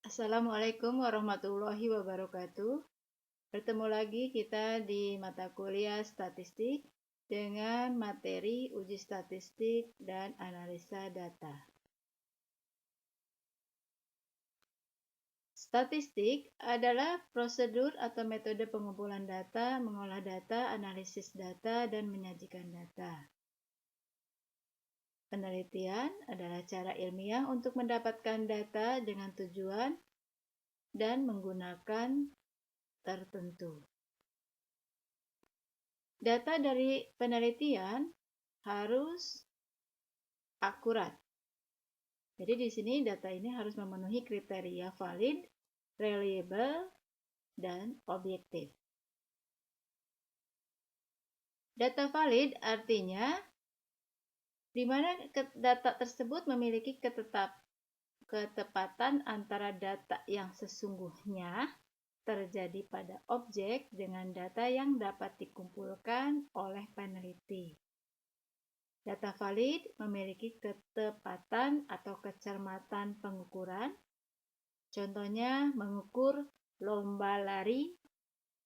Assalamualaikum warahmatullahi wabarakatuh. Bertemu lagi kita di mata kuliah statistik dengan materi uji statistik dan analisa data. Statistik adalah prosedur atau metode pengumpulan data, mengolah data, analisis data, dan menyajikan data. Penelitian adalah cara ilmiah untuk mendapatkan data dengan tujuan dan menggunakan tertentu. Data dari penelitian harus akurat. Jadi di sini data ini harus memenuhi kriteria valid, reliable, dan objektif. Data valid artinya di mana data tersebut memiliki ketepatan antara data yang sesungguhnya terjadi pada objek dengan data yang dapat dikumpulkan oleh peneliti. Data valid memiliki ketepatan atau kecermatan pengukuran. Contohnya mengukur lomba lari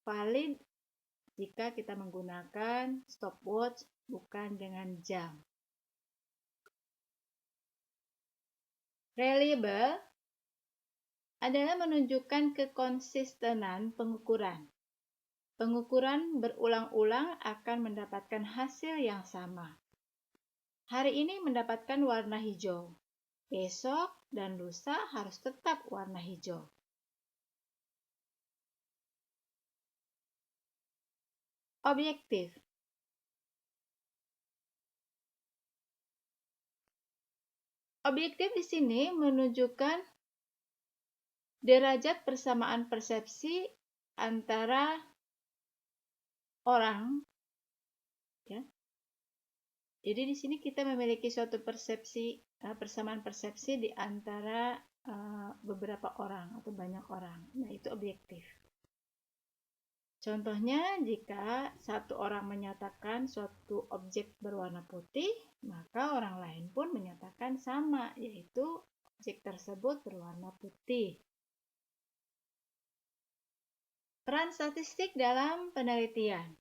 valid jika kita menggunakan stopwatch bukan dengan jam. Reliable adalah menunjukkan kekonsistenan pengukuran. Pengukuran berulang-ulang akan mendapatkan hasil yang sama. Hari ini mendapatkan warna hijau. Besok dan lusa harus tetap warna hijau. Objektif. Objektif di sini menunjukkan derajat persamaan persepsi antara orang, ya. Jadi di sini kita memiliki suatu persamaan persepsi di antara beberapa orang atau banyak orang. Nah, itu objektif. Contohnya, jika satu orang menyatakan suatu objek berwarna putih, maka orang lain pun menyatakan sama, yaitu objek tersebut berwarna putih. Peran statistik dalam penelitian,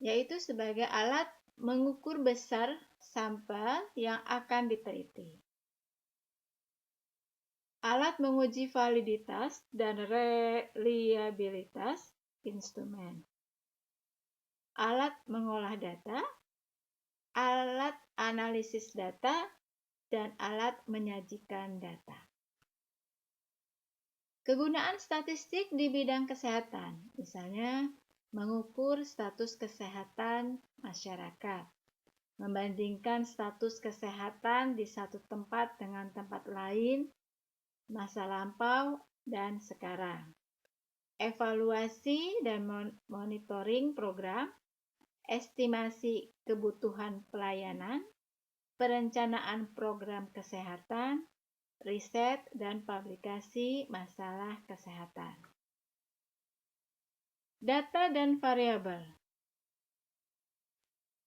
yaitu sebagai alat mengukur besar sampel yang akan diteliti. Alat menguji validitas dan reliabilitas instrumen. Alat mengolah data, alat analisis data, dan alat menyajikan data. Kegunaan statistik di bidang kesehatan, misalnya mengukur status kesehatan masyarakat, membandingkan status kesehatan di satu tempat dengan tempat lain, masa lampau dan sekarang. Evaluasi dan monitoring program, estimasi kebutuhan pelayanan, perencanaan program kesehatan, riset dan publikasi masalah kesehatan. Data dan variabel.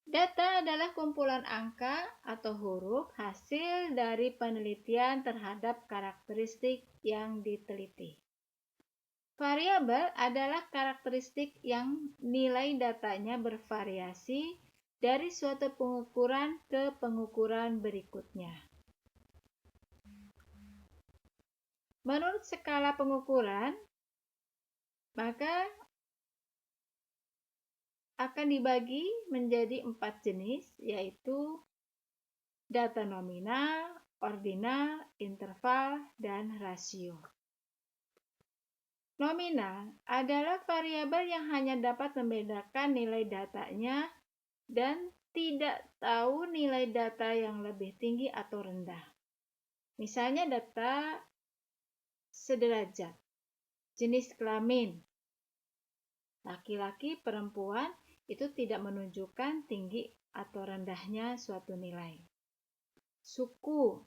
Data adalah kumpulan angka atau huruf hasil dari penelitian terhadap karakteristik yang diteliti. Variabel adalah karakteristik yang nilai datanya bervariasi dari suatu pengukuran ke pengukuran berikutnya. Menurut skala pengukuran, maka akan dibagi menjadi 4 jenis, yaitu data nominal, ordinal, interval, dan rasio. Nominal adalah variabel yang hanya dapat membedakan nilai datanya dan tidak tahu nilai data yang lebih tinggi atau rendah. Misalnya data sederajat, jenis kelamin, laki-laki, perempuan, itu tidak menunjukkan tinggi atau rendahnya suatu nilai. Suku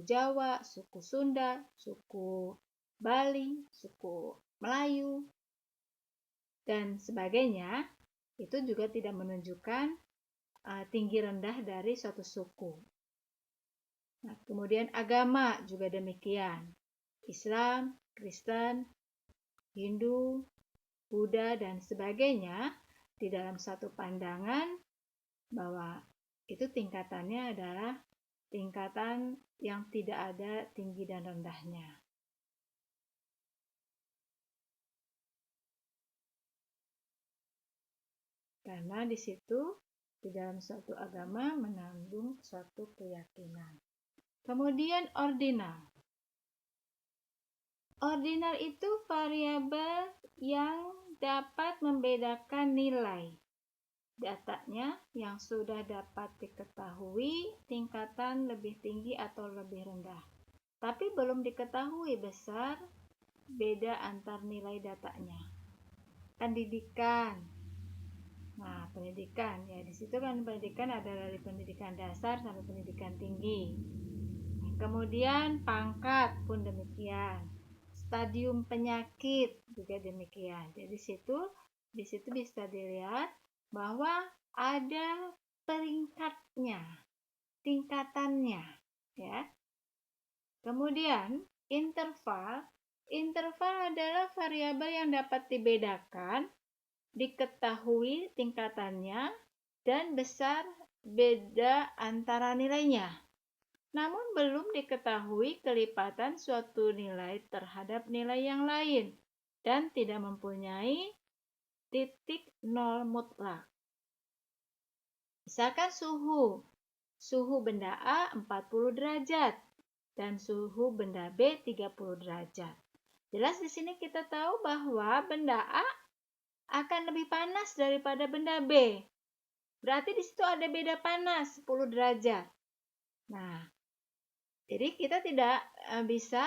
Jawa, suku Sunda, suku Bali, suku Melayu, dan sebagainya, itu juga tidak menunjukkan tinggi rendah dari suatu suku. Nah, kemudian agama juga demikian. Islam, Kristen, Hindu, Buddha, dan sebagainya di dalam satu pandangan bahwa itu tingkatannya adalah tingkatan yang tidak ada tinggi dan rendahnya. Karena di situ di dalam suatu agama mengandung suatu keyakinan. Kemudian ordinal. Ordinal itu variabel yang dapat membedakan nilai datanya yang sudah dapat diketahui tingkatan lebih tinggi atau lebih rendah. Tapi belum diketahui besar beda antar nilai datanya. Pendidikan. Nah, pendidikan ya di situ kan pendidikan ada dari pendidikan dasar sampai pendidikan tinggi. Kemudian pangkat pun demikian. Stadium penyakit juga demikian. Jadi di situ bisa dilihat bahwa ada peringkatnya, tingkatannya, ya. Kemudian interval adalah variabel yang dapat dibedakan, diketahui tingkatannya dan besar beda antara nilainya. Namun belum diketahui kelipatan suatu nilai terhadap nilai yang lain dan tidak mempunyai titik nol mutlak. Misalkan suhu benda A 40 derajat dan suhu benda B 30 derajat. Jelas di sini kita tahu bahwa benda A akan lebih panas daripada benda B. Berarti di situ ada beda panas 10 derajat. Nah, jadi kita tidak bisa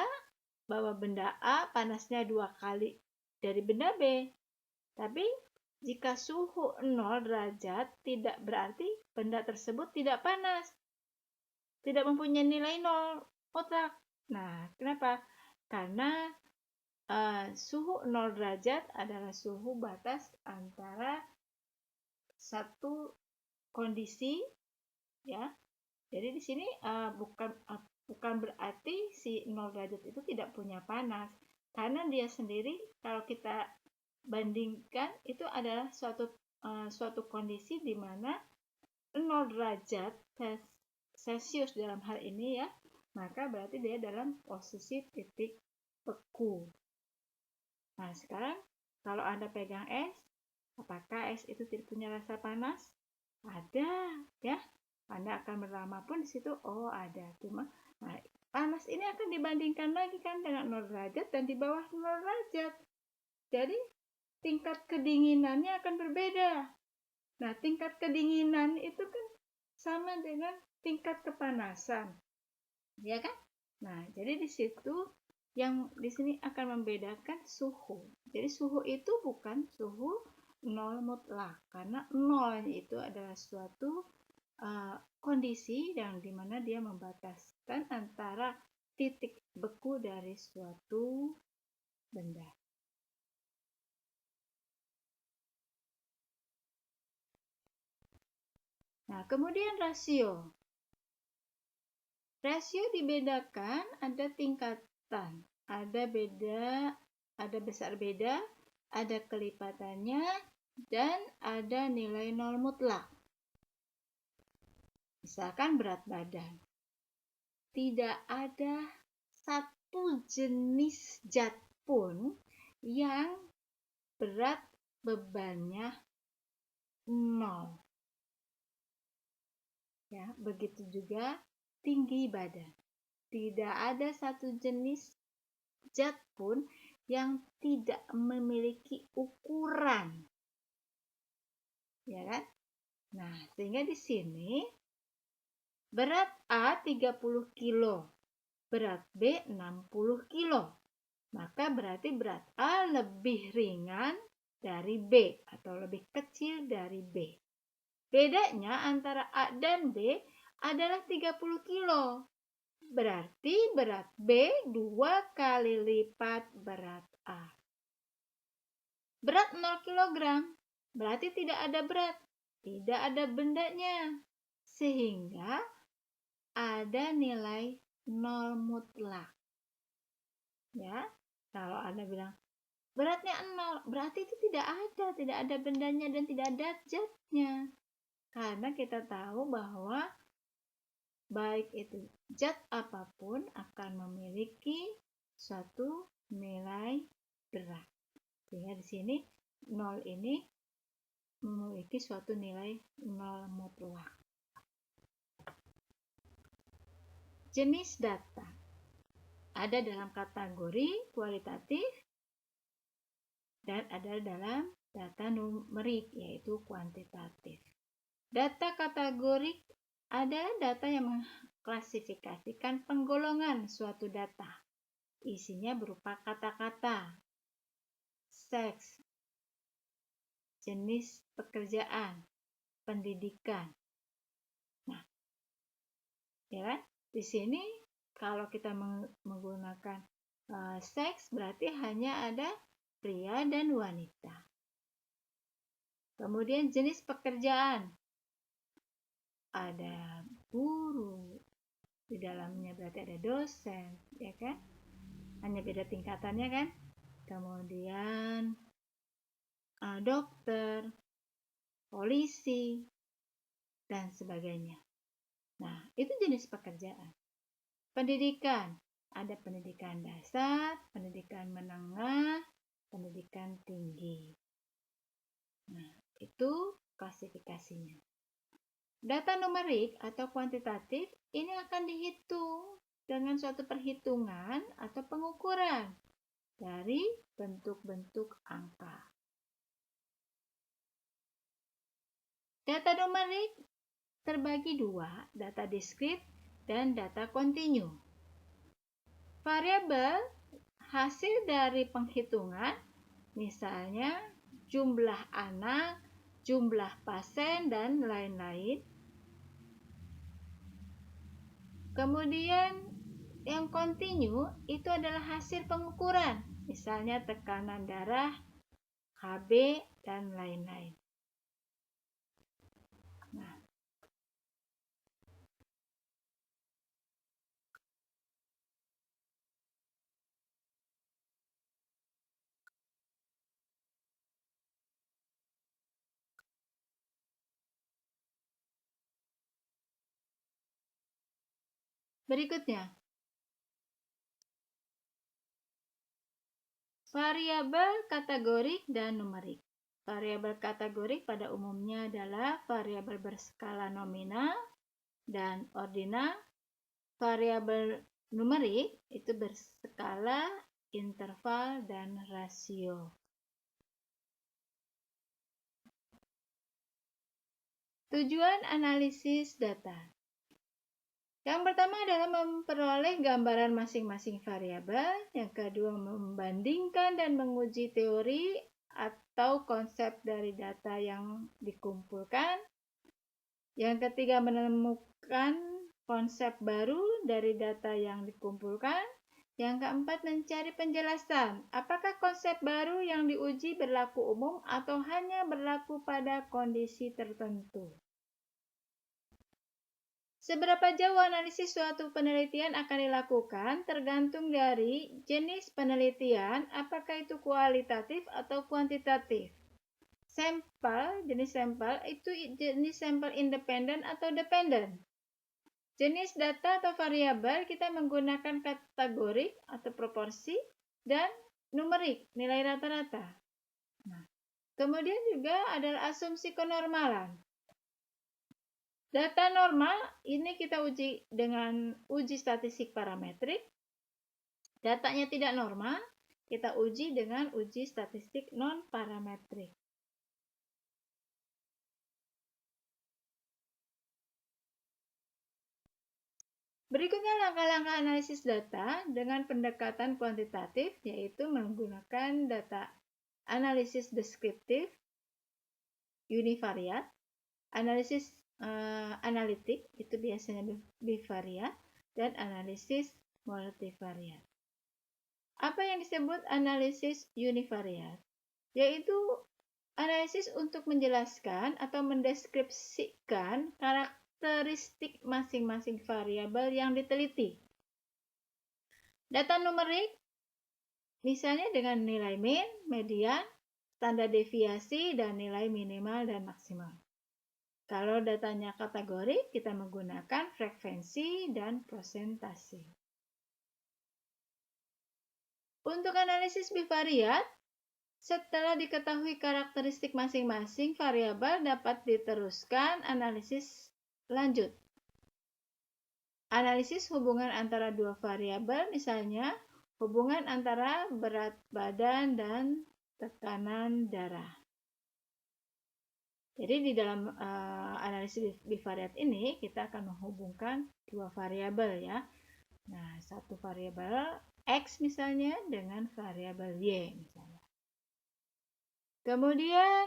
bahwa benda A panasnya 2 kali dari benda B. Tapi jika suhu 0 derajat tidak berarti benda tersebut tidak panas. Tidak mempunyai nilai 0 mutlak. Nah, kenapa? Karena suhu 0 derajat adalah suhu batas antara satu kondisi, ya. Jadi di sini bukan berarti si 0 derajat itu tidak punya panas, karena dia sendiri kalau kita bandingkan itu adalah suatu kondisi di mana 0 derajat Celcius dalam hal ini ya, maka berarti dia dalam posisi titik beku. Nah, sekarang kalau Anda pegang es, apakah es itu tidak punya rasa panas? Ada, ya. Anda akan berlama pun di situ, oh ada. Cuma, nah, panas ini akan dibandingkan lagi kan dengan 0 derajat dan di bawah 0 derajat. Jadi, tingkat kedinginannya akan berbeda. Nah, tingkat kedinginan itu kan sama dengan tingkat kepanasan. Ya kan? Nah, jadi di situ yang di sini akan membedakan suhu. Jadi suhu itu bukan suhu 0 mutlak, karena 0 itu adalah suatu kondisi yang dimana dia membataskan antara titik beku dari suatu benda. Nah, kemudian rasio. Rasio dibedakan ada tingkatan, ada besar beda, ada kelipatannya, dan ada nilai nol mutlak. Misalkan berat badan. Tidak ada satu jenis zat pun yang berat bebannya 0. Ya, begitu juga tinggi badan. Tidak ada satu jenis zat pun yang tidak memiliki ukuran. Ya kan? Nah, sehingga di sini berat A 30 kilo, berat B 60 kilo. Maka berarti berat A lebih ringan dari B atau lebih kecil dari B. Bedanya antara A dan B adalah 30 kilo. Berarti berat B 2 kali lipat berat A. Berat 0 kg, berarti tidak ada berat, tidak ada bendanya. Sehingga ada nilai 0 mutlak. Ya, kalau Anda bilang beratnya 0, berarti itu tidak ada bendanya dan tidak ada zatnya. Karena kita tahu bahwa baik itu zat apapun akan memiliki suatu nilai berat. Sehingga di sini 0 ini memiliki suatu nilai 0 mutlak. Jenis data ada dalam kategori kualitatif dan ada dalam data numerik, yaitu kuantitatif. Data kategorik adalah data yang mengklasifikasikan penggolongan suatu data. Isinya berupa kata-kata, seks, jenis pekerjaan, pendidikan. Nah, ya kan? Di sini kalau kita menggunakan seks berarti hanya ada pria dan wanita. Kemudian jenis pekerjaan. Ada guru, di dalamnya berarti ada dosen, ya kan? Hanya beda tingkatannya kan? Kemudian dokter, polisi, dan sebagainya. Nah, itu jenis pekerjaan. Pendidikan, ada pendidikan dasar, pendidikan menengah, pendidikan tinggi. Nah, itu klasifikasinya. Data numerik atau kuantitatif ini akan dihitung dengan suatu perhitungan atau pengukuran dari bentuk-bentuk angka. Data numerik terbagi dua, data diskrit dan data kontinu. Variabel hasil dari penghitungan, misalnya jumlah anak, jumlah pasien, dan lain-lain. Kemudian yang kontinu itu adalah hasil pengukuran, misalnya tekanan darah, HB, dan lain-lain. Nah, berikutnya, variabel kategorik dan numerik. Variabel kategorik pada umumnya adalah variabel berskala nominal dan ordinal. Variabel numerik itu berskala, interval, dan rasio. Tujuan analisis data. Yang pertama adalah memperoleh gambaran masing-masing variabel. Yang kedua, membandingkan dan menguji teori atau konsep dari data yang dikumpulkan. Yang ketiga, menemukan konsep baru dari data yang dikumpulkan. Yang keempat, mencari penjelasan. Apakah konsep baru yang diuji berlaku umum atau hanya berlaku pada kondisi tertentu? Seberapa jauh analisis suatu penelitian akan dilakukan tergantung dari jenis penelitian, apakah itu kualitatif atau kuantitatif. Sampel, jenis sampel itu jenis sampel independen atau dependen. Jenis data atau variabel kita menggunakan kategorik atau proporsi dan numerik, nilai rata-rata. Nah, kemudian juga adalah asumsi kenormalan. Data normal ini kita uji dengan uji statistik parametrik. Datanya tidak normal, kita uji dengan uji statistik non-parametrik. Berikutnya langkah-langkah analisis data dengan pendekatan kuantitatif, yaitu menggunakan data analisis deskriptif, univariat, analisis analitik itu biasanya bivariat, dan analisis multivariat. Apa yang disebut analisis univariat? Yaitu analisis untuk menjelaskan atau mendeskripsikan karakteristik masing-masing variabel yang diteliti. Data numerik Misalnya dengan nilai min, median, standar deviasi, dan nilai minimal dan maksimal. Kalau datanya kategori, kita menggunakan frekuensi dan persentase. Untuk analisis bivariat, setelah diketahui karakteristik masing-masing variabel dapat diteruskan analisis lanjut. Analisis hubungan antara dua variabel, misalnya hubungan antara berat badan dan tekanan darah. Jadi di dalam analisis bivariat ini kita akan menghubungkan dua variabel ya. Nah, satu variabel X misalnya dengan variabel Y misalnya. Kemudian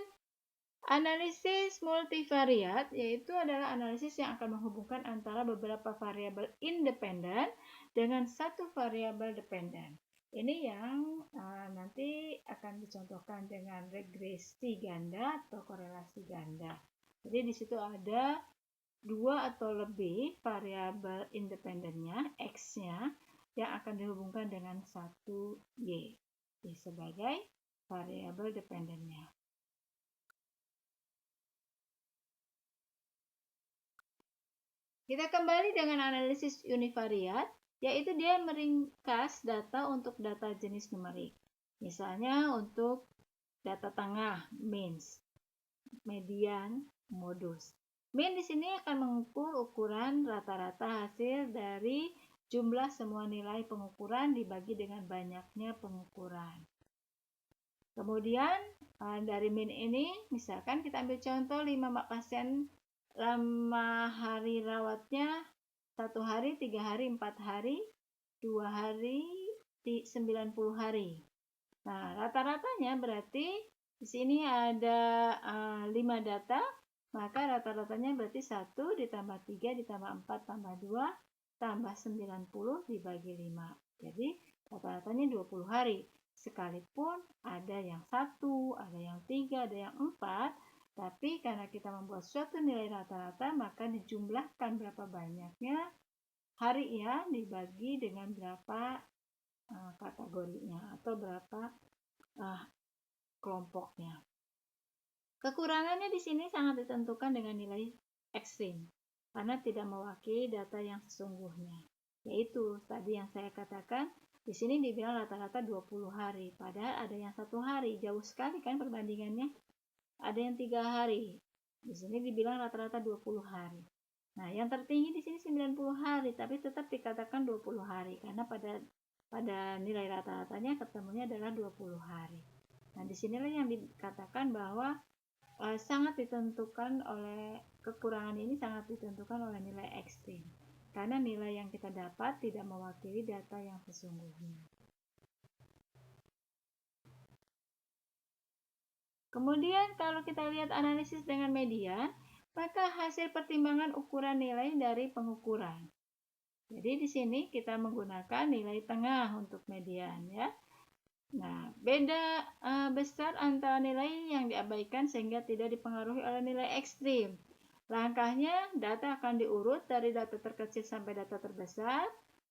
analisis multivariat yaitu adalah analisis yang akan menghubungkan antara beberapa variabel independen dengan satu variabel dependen. Ini yang nanti akan dicontohkan dengan regresi ganda atau korelasi ganda. Jadi di situ ada dua atau lebih variabel independennya, X-nya, yang akan dihubungkan dengan satu Y sebagai variabel dependennya. Kita kembali dengan analisis univariat, yaitu dia meringkas data untuk data jenis numerik. Misalnya untuk data tengah, means, median, modus. Mean di sini akan mengukur ukuran rata-rata hasil dari jumlah semua nilai pengukuran dibagi dengan banyaknya pengukuran. Kemudian dari mean ini, misalkan kita ambil contoh 5 pasien lama hari rawatnya 1 hari, 3 hari, 4 hari, 2 hari, 90 hari. Nah, rata-ratanya berarti di sini ada 5 data, maka rata-ratanya berarti 1 ditambah 3 ditambah 4 tambah 2 tambah 90 dibagi 5. Jadi rata-ratanya 20 hari. Sekalipun ada yang 1, ada yang 3, ada yang 4, tapi karena kita membuat suatu nilai rata-rata, maka dijumlahkan berapa banyaknya hari ya dibagi dengan berapa kategorinya atau berapa kelompoknya. Kekurangannya di sini sangat ditentukan dengan nilai ekstrim karena tidak mewakili data yang sesungguhnya. Yaitu tadi yang saya katakan, di sini dibilang rata-rata 20 hari, padahal ada yang 1 hari, jauh sekali kan perbandingannya. Ada yang 3 hari. Di sini dibilang rata-rata 20 hari. Nah, yang tertinggi di sini 90 hari, tapi tetap dikatakan 20 hari karena pada nilai rata-ratanya ketemunya adalah 20 hari. Nah, disinilah yang dikatakan bahwa sangat ditentukan oleh kekurangan ini sangat ditentukan oleh nilai ekstrim. Karena nilai yang kita dapat tidak mewakili data yang sesungguhnya. Kemudian kalau kita lihat analisis dengan median, maka hasil pertimbangan ukuran nilai dari pengukuran. Jadi di sini kita menggunakan nilai tengah untuk median ya. Nah, beda besar antara nilai yang diabaikan sehingga tidak dipengaruhi oleh nilai ekstrim. Langkahnya, data akan diurut dari data terkecil sampai data terbesar.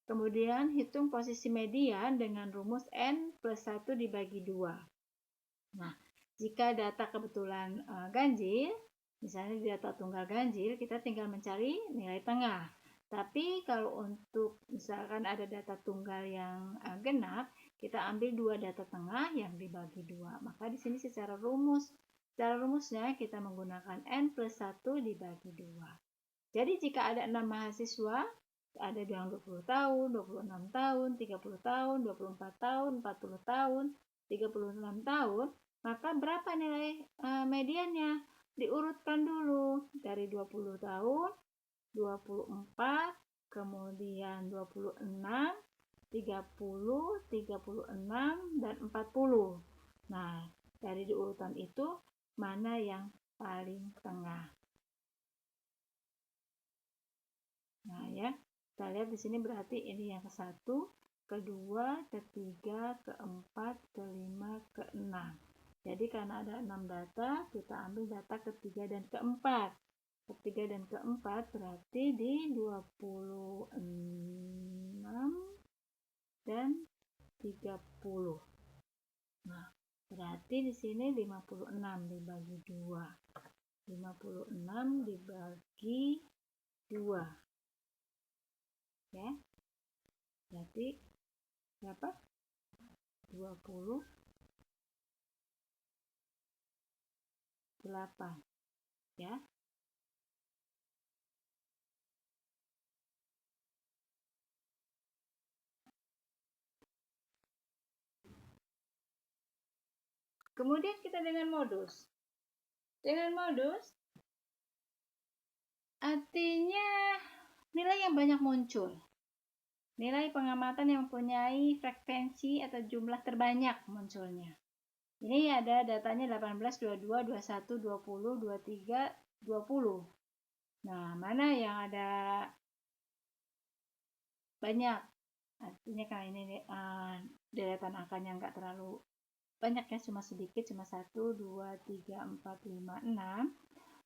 Kemudian hitung posisi median dengan rumus N plus 1 dibagi 2. Nah, jika data kebetulan ganjil, misalnya di data tunggal ganjil, kita tinggal mencari nilai tengah. Tapi kalau untuk misalkan ada data tunggal yang genap, kita ambil 2 data tengah yang dibagi 2. Maka di sini secara rumusnya kita menggunakan N plus 1 dibagi 2. Jadi jika ada 6 mahasiswa, ada yang 20 tahun, 26 tahun, 30 tahun, 24 tahun, 40 tahun, 36 tahun, maka berapa nilai mediannya? Diurutkan dulu dari 20 tahun, 24, kemudian 26, 30, 36, dan 40. Nah, dari diurutan itu mana yang paling tengah? Nah, ya. Kita lihat di sini berarti ini yang ke-1, kedua, ketiga, keempat, kelima, keenam. Jadi karena ada 6 data, kita ambil data ketiga dan keempat. Ketiga dan keempat berarti di 26 dan 30. Nah, berarti di sini 56 dibagi 2. 56 dibagi 2. Ya. Berarti berapa? 28. Ya. Kemudian kita dengan modus. Dengan modus artinya nilai yang banyak muncul. Nilai pengamatan yang mempunyai frekuensi atau jumlah terbanyak munculnya. Ini ada datanya 18, 22, 21, 20, 23, 20. Nah, mana yang ada banyak? Artinya kan ini deretan angkanya nggak terlalu banyak ya, cuma sedikit, cuma 1, 2, 3, 4, 5, 6.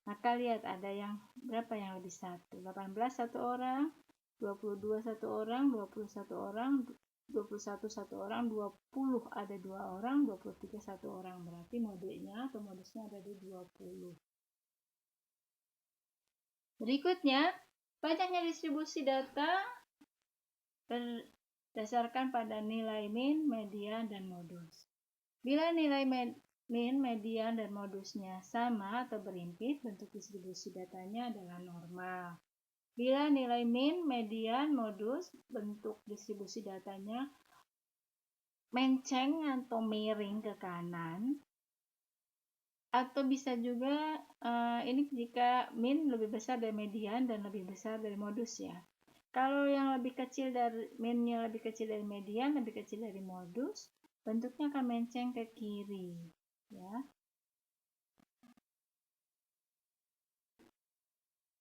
Maka lihat ada yang berapa yang lebih 1? 18 satu orang, 22 satu orang, 21 orang, 21 satu orang, 20 ada 2 orang, 23 satu orang. Berarti modenya atau modusnya ada di 20. Berikutnya, banyaknya distribusi data berdasarkan pada nilai min, median, dan modus. Bila nilai min, median, dan modusnya sama atau berimpit, bentuk distribusi datanya adalah normal. Bila nilai min, median, modus, bentuk distribusi datanya menceng atau miring ke kanan, atau bisa juga ini jika min lebih besar dari median dan lebih besar dari modus ya. Kalau yang lebih kecil dari minnya lebih kecil dari median, lebih kecil dari modus, bentuknya akan menceng ke kiri ya.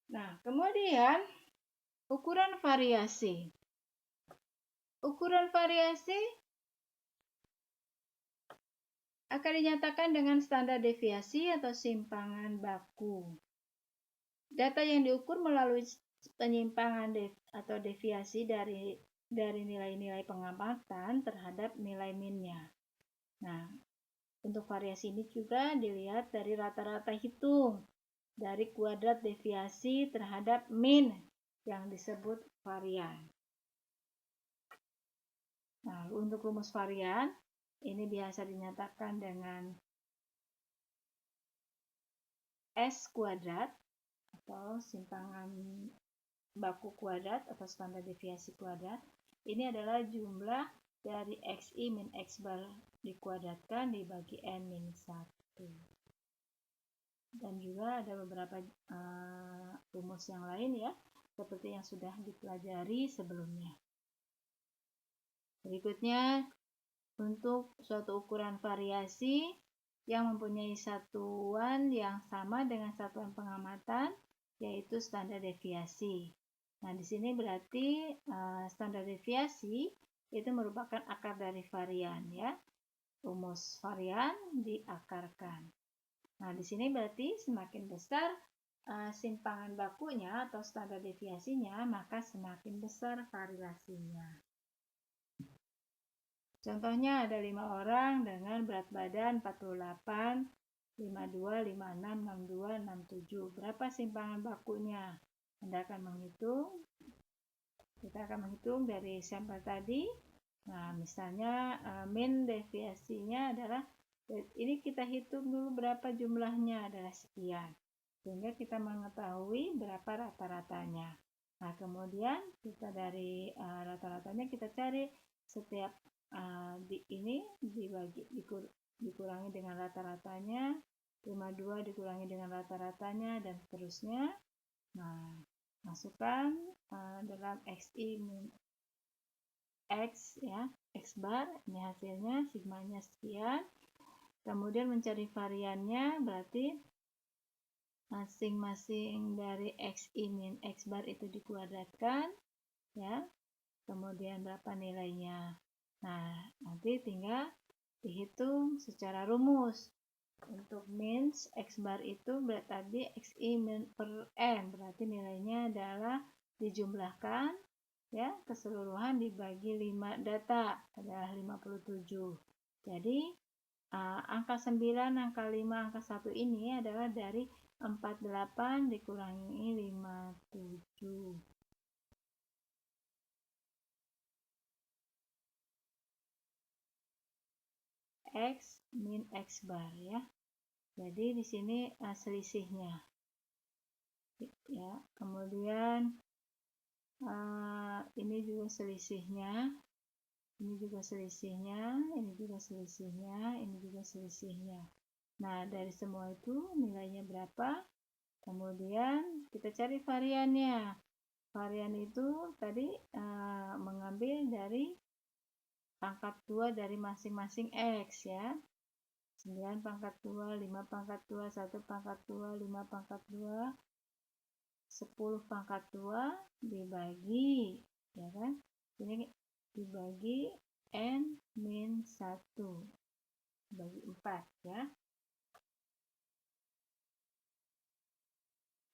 Nah, kemudian ukuran variasi. Ukuran variasi akan dinyatakan dengan standar deviasi atau simpangan baku. Data yang diukur melalui penyimpangan atau deviasi dari nilai-nilai pengamatan terhadap nilai minnya. Nah, untuk variasi ini juga dilihat dari rata-rata hitung dari kuadrat deviasi terhadap min yang disebut varian. Nah, untuk rumus varian ini biasa dinyatakan dengan S kuadrat atau simpangan baku kuadrat atau standar deviasi kuadrat. Ini adalah jumlah dari XI min X bar dikuadratkan dibagi N min 1. Dan juga ada beberapa rumus yang lain ya, seperti yang sudah dipelajari sebelumnya. Berikutnya, untuk suatu ukuran variasi yang mempunyai satuan yang sama dengan satuan pengamatan, yaitu standar deviasi. Nah, di sini berarti standar deviasi itu merupakan akar dari varian ya. Rumus varian diakarkan. Nah, di sini berarti semakin besar simpangan bakunya atau standar deviasinya, maka semakin besar variasinya. Contohnya ada 5 orang dengan berat badan 48, 52, 56, 62, 67. Berapa simpangan bakunya? Anda akan menghitung. Kita akan menghitung dari sampel tadi. Nah, misalnya min deviasinya adalah, ini kita hitung dulu berapa jumlahnya adalah sekian. Sehingga kita mengetahui berapa rata-ratanya. Nah, kemudian kita dari rata-ratanya kita cari setiap ini dikurangi dengan rata-ratanya, 52 dikurangi dengan rata-ratanya, dan seterusnya. Nah, masukkan dalam XI min X ya, X bar, ini hasilnya, sigmanya sekian. Kemudian mencari variannya, berarti masing-masing dari XI min X bar itu dikuadratkan ya. Kemudian berapa nilainya? Nah, nanti tinggal dihitung secara rumus. Untuk min X bar itu berarti XI min per N, berarti nilainya adalah dijumlahkan ya, keseluruhan dibagi 5 data adalah 57. Jadi angka 9, angka 5, angka 1 ini adalah dari 48 dikurangi 57. X min X bar ya. Jadi di sini selisihnya. Ya, kemudian ini juga selisihnya. Ini juga selisihnya, ini juga selisihnya, ini juga selisihnya. Nah, dari semua itu nilainya berapa? Kemudian kita cari variannya. Varian itu tadi mengambil dari pangkat 2 dari masing-masing X ya. 9 pangkat 2, 5 pangkat 2, 1 pangkat 2, 5 pangkat 2, 10 pangkat 2 dibagi, ya kan? Ini dibagi N min 1 bagi 4 ya.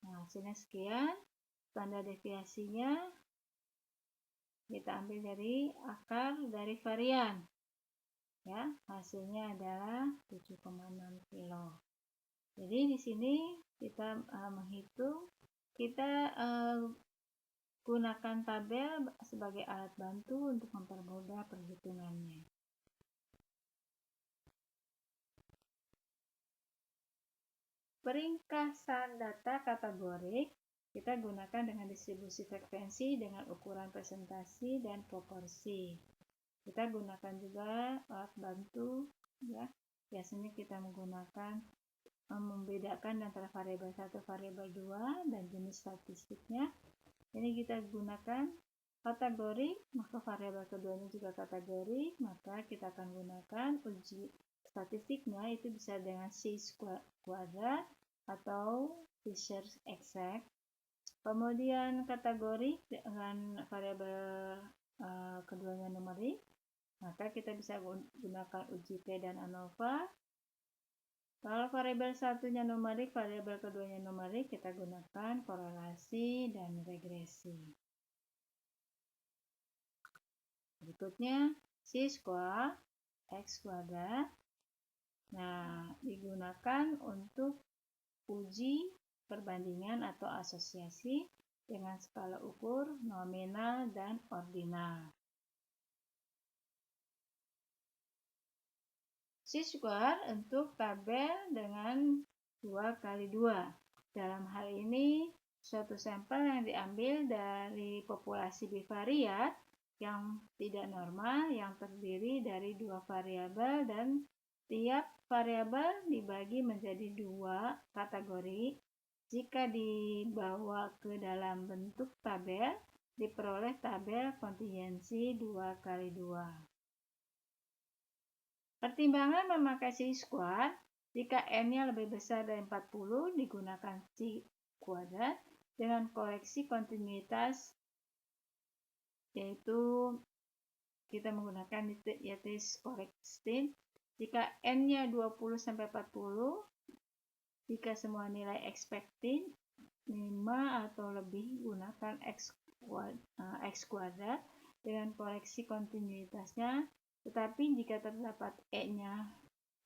Nah, hasilnya sekian. Standar deviasinya kita ambil dari akar dari varian. Ya, hasilnya adalah 7,6 kilo. Jadi di sini kita menghitung, kita gunakan tabel sebagai alat bantu untuk mempermudah perhitungannya. Peringkasan data kategorik kita gunakan dengan distribusi frekuensi dengan ukuran presentasi dan proporsi. Kita gunakan juga alat bantu ya. Biasanya kita menggunakan membedakan antara variabel 1, variabel 2 dan jenis statistiknya. Ini kita gunakan kategori, maka variabel keduanya juga kategori, maka kita akan gunakan uji statistiknya itu bisa dengan C² atau Fisher exact. Kemudian kategori dengan variabel keduanya numerik, maka kita bisa gunakan uji P dan ANOVA. Kalau variabel satunya numerik, variabel keduanya numerik, kita gunakan korelasi dan regresi. Berikutnya C² X². Nah, digunakan untuk uji perbandingan atau asosiasi dengan skala ukur nominal dan ordinal. C² untuk tabel dengan 2x2. Dalam hal ini, suatu sampel yang diambil dari populasi bivariat yang tidak normal yang terdiri dari 2 variabel dan tiap variabel dibagi menjadi 2 kategori. Jika dibawa ke dalam bentuk tabel, diperoleh tabel kontingensi 2x2. Pertimbangan memakai C², jika N-nya lebih besar dari 40 digunakan C² dengan koreksi kontinuitas, yaitu kita menggunakan Yates correction. Jika N-nya 20-40, jika semua nilai expected 5 atau lebih gunakan X² dengan koreksi kontinuitasnya. Tetapi jika terdapat E-nya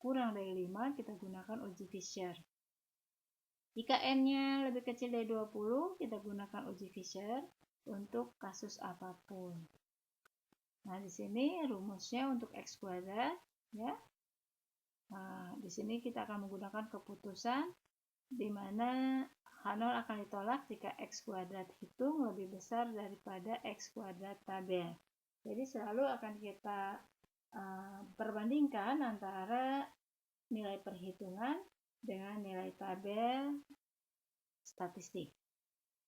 kurang dari 5, kita gunakan uji Fisher. Jika N-nya lebih kecil dari 20, kita gunakan uji Fisher untuk kasus apapun. Nah, di sini rumusnya untuk X² ya. Nah, di sini kita akan menggunakan keputusan di mana H0 akan ditolak jika X² hitung lebih besar daripada X² tabel. Jadi selalu akan kita perbandingkan antara nilai perhitungan dengan nilai tabel statistik.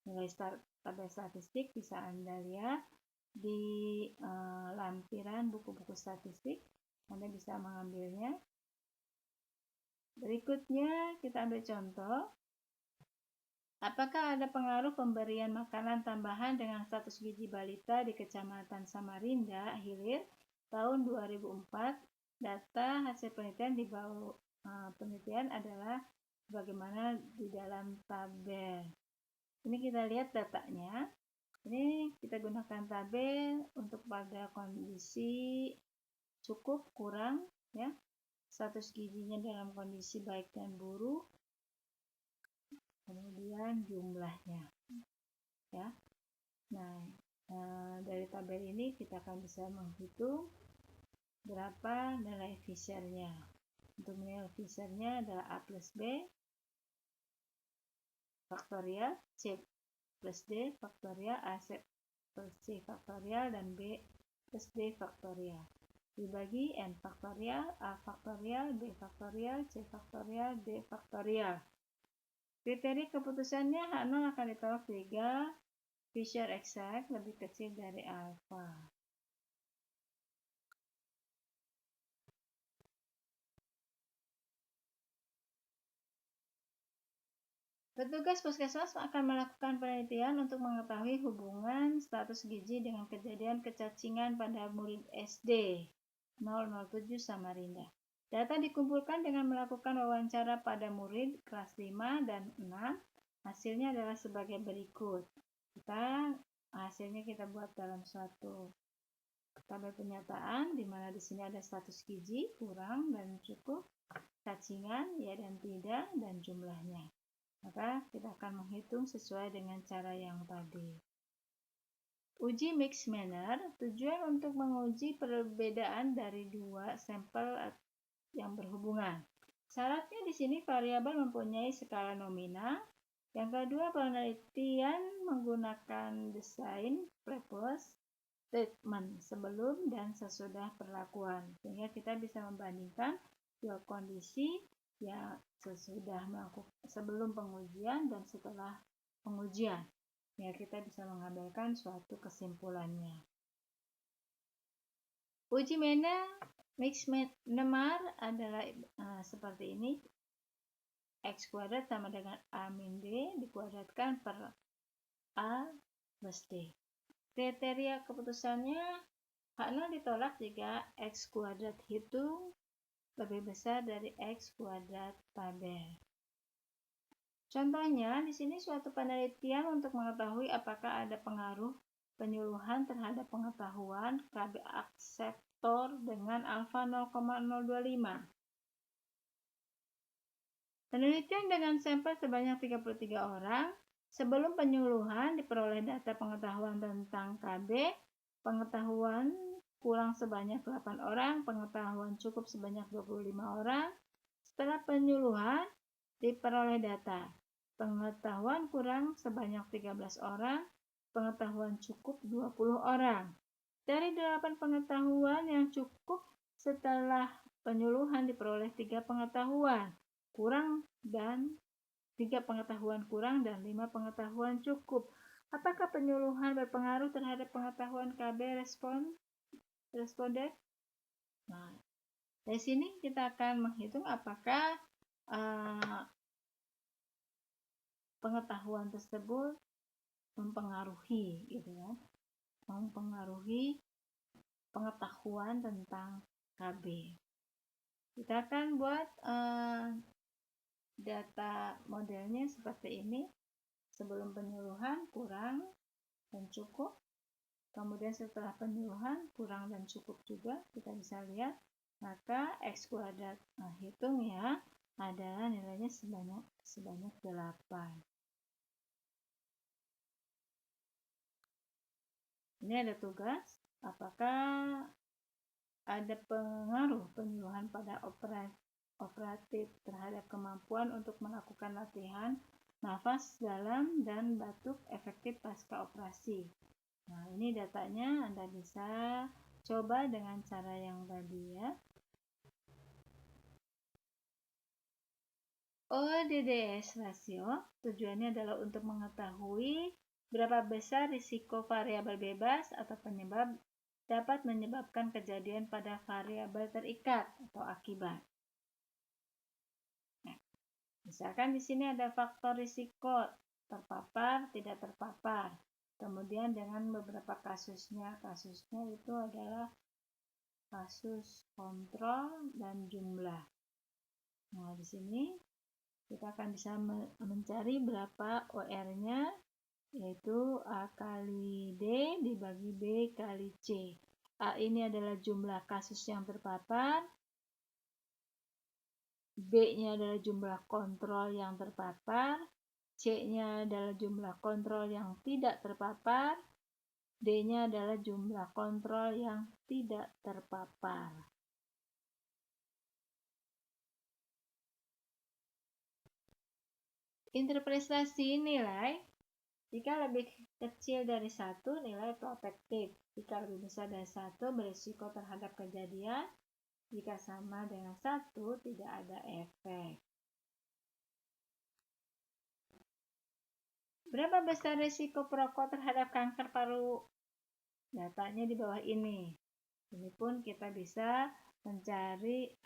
Nilai tabel statistik bisa Anda lihat di lampiran buku-buku statistik. Anda bisa mengambilnya. Berikutnya kita ambil contoh. Apakah ada pengaruh pemberian makanan tambahan dengan status gizi balita di Kecamatan Samarinda Hilir tahun 2004? Data hasil penelitian di bawah penelitian adalah bagaimana di dalam tabel. Ini kita lihat datanya. Ini kita gunakan tabel untuk pada kondisi cukup kurang ya. status gizinya dalam kondisi baik dan buruk, kemudian jumlahnya, ya. Nah, dari tabel ini kita akan bisa menghitung berapa nilai Fisher-nya. Untuk nilai Fisher-nya adalah A plus B faktorial, C plus D faktorial, A plus C faktorial, dan B plus D faktorial. Dibagi N faktorial, A faktorial, B faktorial, C faktorial, D faktorial. Kriteria keputusannya H0 akan ditolak jika Fisher exact lebih kecil dari alfa. Petugas puskesmas akan melakukan penelitian untuk mengetahui hubungan status gizi dengan kejadian kecacingan pada murid SD 007 Samarinda. Data dikumpulkan dengan melakukan wawancara pada murid kelas 5 dan 6. Hasilnya adalah sebagai berikut. Hasilnya kita buat dalam suatu tabel penyataan, di mana di sini ada status gizi, kurang dan cukup, cacingan, ya dan tidak, dan jumlahnya. Maka kita akan menghitung sesuai dengan cara yang tadi. Uji mixed manner, tujuan untuk menguji perbedaan dari dua sampel yang berhubungan. Syaratnya di sini variabel mempunyai skala nominal. Yang kedua, penelitian menggunakan desain prepost statement sebelum dan sesudah perlakuan, sehingga kita bisa membandingkan dua kondisi ya sebelum pengujian dan setelah pengujian, ya kita bisa mengambilkan suatu kesimpulannya. Uji mixed manner adalah seperti ini. X kuadrat sama dengan A min D dikuadratkan per A plus D. Kriteria keputusannya H0 ditolak jika X kuadrat hitung lebih besar dari X kuadrat tabel. Contohnya, di sini suatu penelitian untuk mengetahui apakah ada pengaruh penyuluhan terhadap pengetahuan KB akseptor dengan alfa 0,025. Penelitian dengan sampel sebanyak 33 orang. Sebelum penyuluhan diperoleh data pengetahuan tentang KB, pengetahuan kurang sebanyak 8 orang, pengetahuan cukup sebanyak 25 orang. Setelah penyuluhan diperoleh data pengetahuan kurang sebanyak 13 orang, pengetahuan cukup 20 orang. Dari 8 pengetahuan yang cukup setelah penyuluhan diperoleh 3 pengetahuan kurang dan 3 pengetahuan kurang dan 5 pengetahuan cukup. Apakah penyuluhan berpengaruh terhadap pengetahuan KB responden? Nah, dari sini kita akan menghitung apakah pengetahuan tersebut mempengaruhi, gitu ya, mempengaruhi pengetahuan tentang KB. Kita akan buat data modelnya seperti ini. Sebelum penyuluhan kurang dan cukup, kemudian setelah penyuluhan kurang dan cukup juga, kita bisa lihat. Maka X kuadrat hitung ya, adalah nilainya sebanyak 8. Ini ada tugas, apakah ada pengaruh penyuluhan pada operatif terhadap kemampuan untuk melakukan latihan nafas dalam dan batuk efektif pasca operasi. Nah, ini datanya Anda bisa coba dengan cara yang tadi ya. ODDS rasio tujuannya adalah untuk mengetahui berapa besar risiko variabel bebas atau penyebab dapat menyebabkan kejadian pada variabel terikat atau akibat. Nah, misalkan di sini ada faktor risiko terpapar, tidak terpapar. Kemudian dengan beberapa kasusnya itu adalah kasus kontrol dan jumlah. Nah, di sini kita akan bisa mencari berapa OR-nya, yaitu A kali D dibagi B kali C. A ini adalah jumlah kasus yang terpapar, B-nya adalah jumlah kontrol yang terpapar, C-nya adalah jumlah kontrol yang tidak terpapar, D-nya adalah jumlah kontrol yang tidak terpapar. Interpretasi nilai. Jika lebih kecil dari 1, nilai protektif. Jika lebih besar dari 1, berisiko terhadap kejadian. Jika sama dengan 1, tidak ada efek. Berapa besar risiko perokok terhadap kanker paru? Datanya di bawah ini. Ini pun kita bisa mencari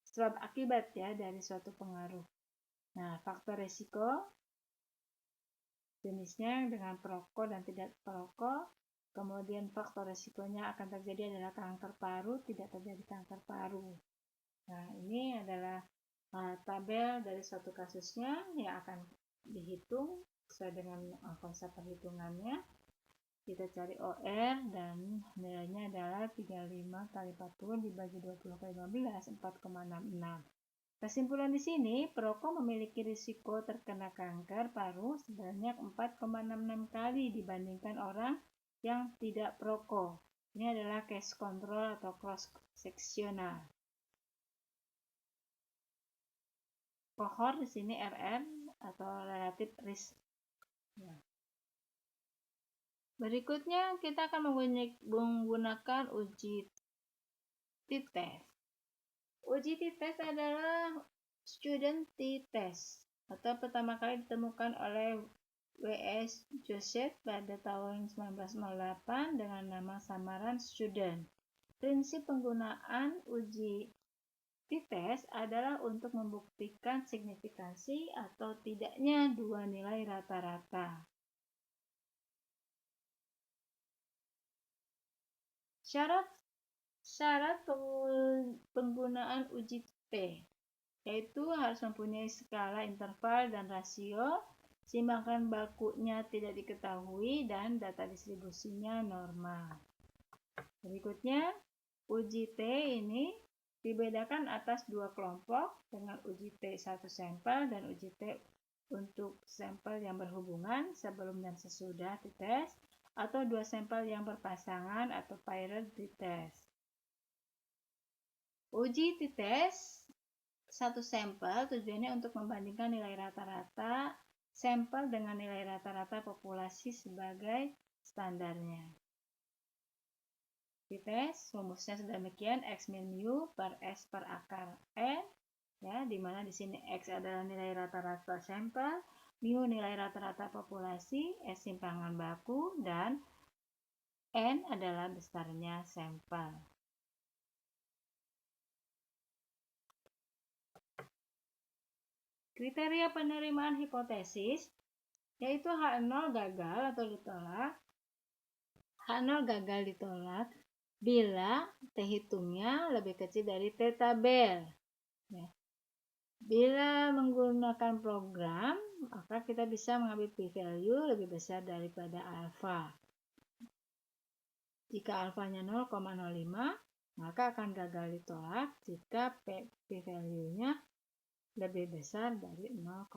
sebab akibat ya dari suatu pengaruh. Nah, faktor risiko jenisnya dengan perokok dan tidak perokok. Kemudian faktor risikonya akan terjadi adalah kanker paru, tidak terjadi kanker paru. Nah, ini adalah tabel dari suatu kasusnya yang akan dihitung sesuai dengan konsep perhitungannya. Kita cari OR dan nilainya adalah 35 kali 40 dibagi 20 kali 15, 4,66. Kesimpulan di sini, perokok memiliki risiko terkena kanker paru sebanyak 4,66 kali dibandingkan orang yang tidak perokok. Ini adalah case control atau cross sectional. Kohort di sini RR atau relative risk. Ya. Berikutnya kita akan menggunakan uji t-test. Uji t-test adalah student t-test atau pertama kali ditemukan oleh W.S. Joseph pada tahun 1908 dengan nama samaran student. Prinsip penggunaan uji t-test adalah untuk membuktikan signifikansi atau tidaknya dua nilai rata-rata. Syarat penggunaan uji T, yaitu harus mempunyai skala interval dan rasio, simbangan bakunya tidak diketahui, dan data distribusinya normal. Berikutnya, uji T ini dibedakan atas dua kelompok dengan uji T satu sampel dan uji T untuk sampel yang berhubungan sebelum dan sesudah t-test, atau dua sampel yang berpasangan atau paired t-test. Uji t-test satu sampel tujuannya untuk membandingkan nilai rata-rata sampel dengan nilai rata-rata populasi sebagai standarnya. T-test rumusnya sedemikian, X min mu per S per akar N, ya, di mana di sini X adalah nilai rata-rata sampel, mu nilai rata-rata populasi, S simpangan baku, dan N adalah besarnya sampel. Kriteria penerimaan hipotesis yaitu H0 gagal atau ditolak. H0 gagal ditolak bila T hitungnya lebih kecil dari T tabel. Ya. Bila menggunakan program, maka kita bisa mengambil p-value lebih besar daripada alfa. Jika alfanya 0,05, maka akan gagal ditolak jika p-value-nya lebih besar dari 0,05.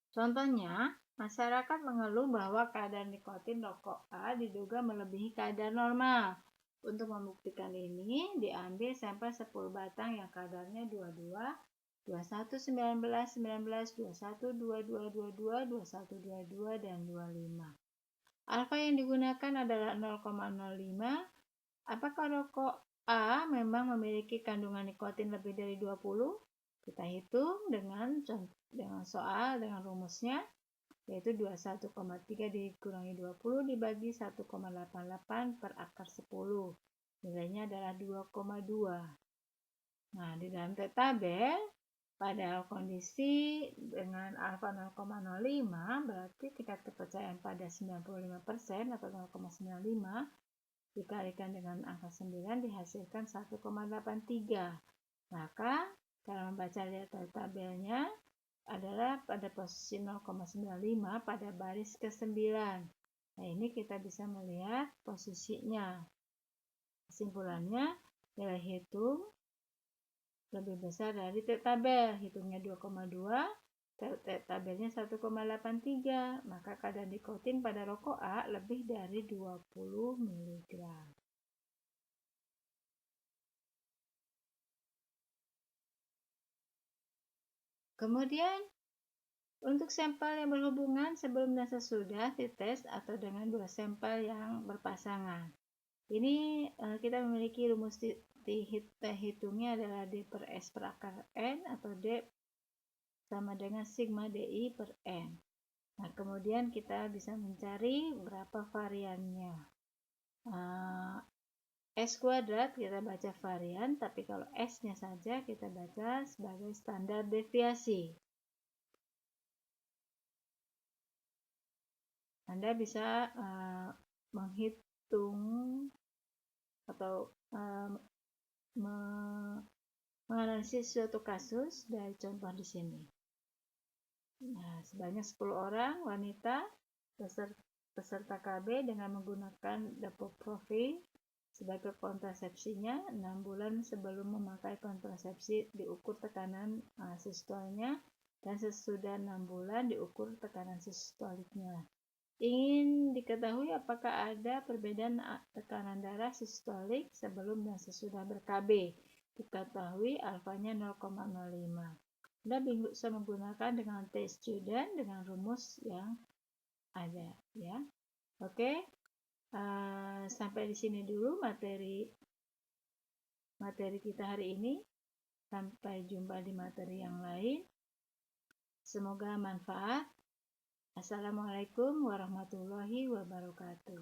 Contohnya, masyarakat mengeluh bahwa kadar nikotin rokok A diduga melebihi kadar normal. Untuk membuktikan ini, diambil sampel 10 batang yang kadarnya 22, 21, 19, 19, 21, 22, 22, 21, 22, dan 25. Alfa yang digunakan adalah 0,05. Apakah rokok A memang memiliki kandungan nikotin lebih dari 20? Kita hitung dengan soal dengan rumusnya, yaitu 21,3 dikurangi 20 dibagi 1,88 per akar 10. Nilainya adalah 2,2. Nah, di dalam tabel, pada kondisi dengan alfa 0,05, berarti tingkat kepercayaan pada 95% atau 0,95, dikalikan dengan angka 9 dihasilkan 1,83. Maka cara membaca lihat tabelnya adalah pada posisi 0,95 pada baris ke-9. Nah, ini kita bisa melihat posisinya. Kesimpulannya, nilai hitung lebih besar dari tabel. Hitungnya 2,2, tabelnya 1,83. Maka kadar nikotin pada rokok A lebih dari 20 mg. Kemudian, untuk sampel yang berhubungan sebelum dan sesudah dites atau dengan dua sampel yang berpasangan. Ini kita memiliki rumus hitungnya adalah D per S per akar N atau D sama dengan sigma DI per N. Nah, kemudian kita bisa mencari berapa variannya. S kuadrat kita baca varian, tapi kalau S-nya saja kita baca sebagai standar deviasi. Anda bisa menghitung atau menganalisis suatu kasus dari contoh di sini. Nah, sebanyak 10 orang wanita peserta KB dengan menggunakan Depo-Provil sebagai kontrasepsinya 6 bulan sebelum memakai kontrasepsi diukur tekanan sistolnya dan sesudah 6 bulan diukur tekanan sistoliknya. Ingin diketahui apakah ada perbedaan tekanan darah sistolik sebelum dan sesudah ber-KB. Diketahui alfanya 0,05. Anda bisa menggunakan dengan T-Student dengan rumus yang ada, ya. Oke, sampai di sini dulu materi kita hari ini. Sampai jumpa di materi yang lain. Semoga manfaat. Assalamualaikum warahmatullahi wabarakatuh.